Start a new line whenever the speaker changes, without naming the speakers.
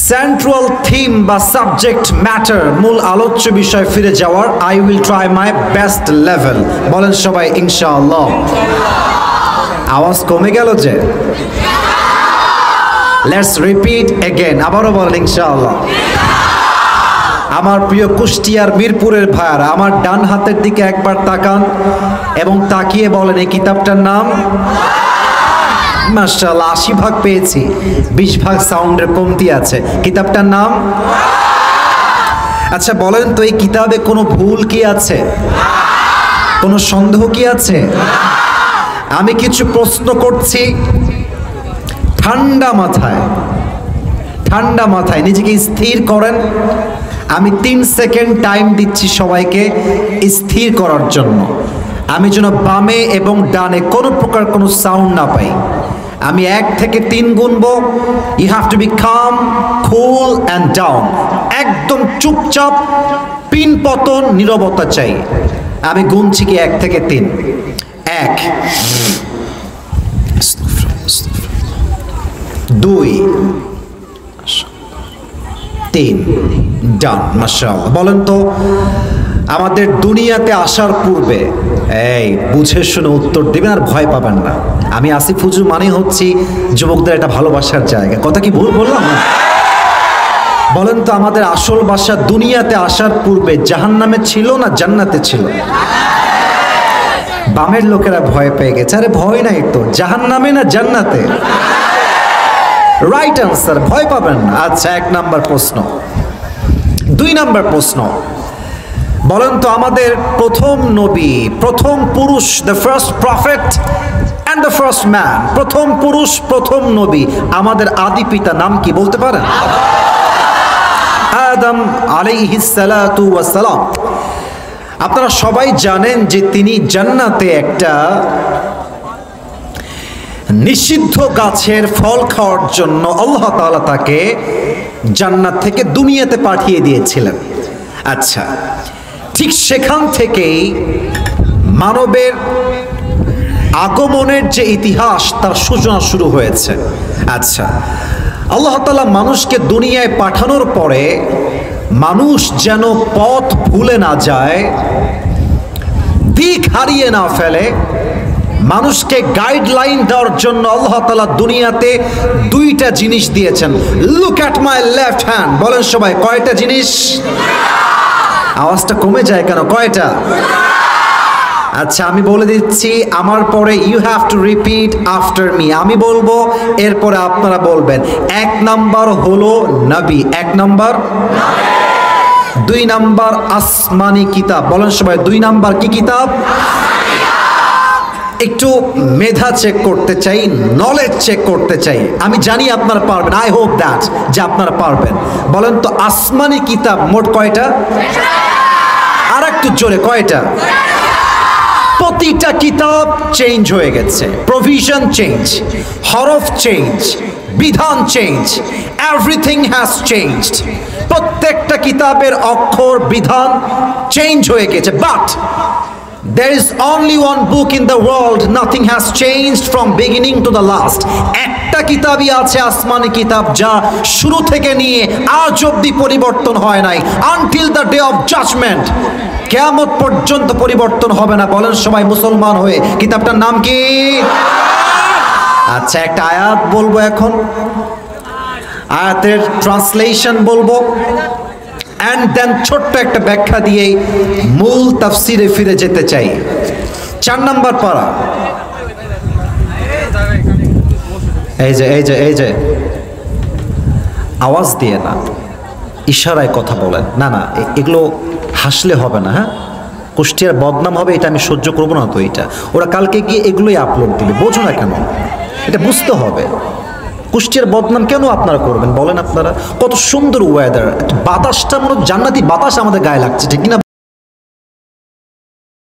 Central theme বা subject matter, মূল আলোচ্য বিষয় ফিরে যাওয়ার I will try my best level. বলেন সবাই ইনশাআল্লাহ। আওয়াজ কমে গেল যে? লেটস রিপিট এগেন, আবারও বলেন ইনশাআল্লাহ। আমার প্রিয় কুষ্টিয়ার মিরপুরের ভাইয়ারা, আমার ডান হাতের দিকে একবার তাকান এবং তাকিয়ে বলেন এই কিতাবটার নাম। মাশাআল্লাহ, ৮০ ভাগ পেয়েছি, ২০ ভাগ সাউন্ডের কমতি আছে। কিতাবটার নাম? আচ্ছা বলেন তো, এই কিতাবে কোনো ভুল কি আছে? কোনো সন্দেহ কি আছে? আমি কিছু প্রশ্ন করছি, ঠান্ডা মাথায় নিজেকে স্থির করেন। আমি ৩ সেকেন্ড টাইম দিচ্ছি সবাইকে স্থির করার জন্য। আমি যেন বামে এবং ডানে কোনো প্রকার কোনো সাউন্ড না পাই। আমি ১ থেকে ৩ গুনবো। You have to be calm, cool and down. একদম চুপচাপ, পিন পতন, নীরবতা চাই। আমি গুনছি কি ১ থেকে ৩। ১, ২, ৩, ডান। মাশাআল্লাহ। বলেন তো, আমাদের দুনিয়াতে আসার পূর্বে, এই বুঝে শুনে উত্তর দিবেন আর ভয় পাবেন না। আমি আসিফ হুজুর মানে হচ্ছি যুবকদের একটা ভালোবাসার জায়গা। কথা কি ভুল বললাম? বলেন তো, আমাদের আসল বাসা দুনিয়াতে আসার পূর্বে জাহান্নামে ছিল না জান্নাতে ছিল? বামের লোকেরা ভয় পেয়ে গেছে। আরে ভয় নাই তো, জাহান্নামে না জান্নাতে? রাইট আনসার, ভয় পাবেন না। আচ্ছা, ১ নাম্বার প্রশ্ন। ২ নাম্বার প্রশ্ন, বলেন তো আমাদের প্রথম নবী, প্রথম পুরুষ, the first prophet and the first man, প্রথম পুরুষ, প্রথম নবী, আমাদের আদি পিতা নাম কি বলতে পারেন? আদম আলাইহিস সালাতু ওয়াস সালাম। আপনারা সবাই জানেন যে তিনি জান্নাতে একটা নিষিদ্ধ গাছের ফল খাওয়ার জন্য আল্লাহ তাআলা তাকে জান্নাত থেকে দুনিয়াতে পাঠিয়ে দিয়েছিলেন। আচ্ছা, ঠিক সেখান থেকেই মানবের আগমনের যে ইতিহাস, তার সূচনা শুরু হয়েছে। আচ্ছা, আল্লাহ তাআলা মানুষকে দুনিয়ায় পাঠানোর পরে মানুষ যেন পথ ভুলে না যায়, দিক হারিয়ে না ফেলে, মানুষকে গাইডলাইন দেওয়ার জন্য আল্লাহ তাআলা দুনিয়াতে ২টা জিনিস দিয়েছেন। Look at my left hand. বলেন সবাই, কয়টা জিনিস? আওয়াজটা কমে যায় কেন? কয়টা? আচ্ছা, আমি বলে দিচ্ছি, আমার পরে you have to repeat after me. আমি বলবো, এরপরে আপনারা বলবেন। ১ নাম্বার হলো নবী। ১ নাম্বার। ২ নাম্বার আসমানি কিতাব। বলেন সবাই, ২ নাম্বার কি কিতাব? একটু মেধা চেক করতে চাই, নলেজ চেক করতে চাই। আমি জানি আপনারা পারবেন, আই হোপ দ্যাট যে আপনারা পারবেন। বলেন তো, আসমানি কিতাব মোট কয়টা? আর একটু জোরে, কয়টা? প্রতিটা কিতাব চেঞ্জ হয়ে গেছে। প্রভিশন চেঞ্জ, হরফ চেঞ্জ, বিধান চেঞ্জ, এভরিথিং হ্যাজ চেঞ্জড। প্রত্যেকটা কিতাবের অক্ষর, বিধান চেঞ্জ হয়ে গেছে। But there is only one book in the world, nothing has changed from beginning to the last. একটা কিতাবই আছে, আসমানি কিতাব, যা শুরু থেকে নিয়ে আজ অবধি পরিবর্তন হয় নাই। until the day of judgment, কিয়ামত পর্যন্ত পরিবর্তন হবে না। বলেন সবাই মুসলমান হয়ে, কিতাবটার নাম কি? আচ্ছা, একটা আয়াত বলবো এখন, আয়াতের ট্রান্সলেশন বলবো, অ্যান্ড দেন ছোট্ট একটা ব্যাখ্যা দিয়ে মূল তাফসিরে ফিরে যেতে চাই। ৪ নাম্বার পারা। এই যে আওয়াজ দিয়ে না, ইশারায় কথা বলেন। না, এগুলো হাসলে হবে না। হ্যাঁ, কুষ্টিয়ার বদনাম হবে, এটা আমি সহ্য করবো না। তো এটা ওরা কালকে গিয়ে এগুলোই আপলোড দিবে, বোঝো না কেন? এটা বুঝতে হবে। কুষ্টিয়ার বদনাম কেন আপনারা করবেন বলেন? আপনারা কত সুন্দর ওয়েদার, বাতাসটা মনে জান্নাতি বাতাস আমাদের গায়ে লাগছে, ঠিক কিনা?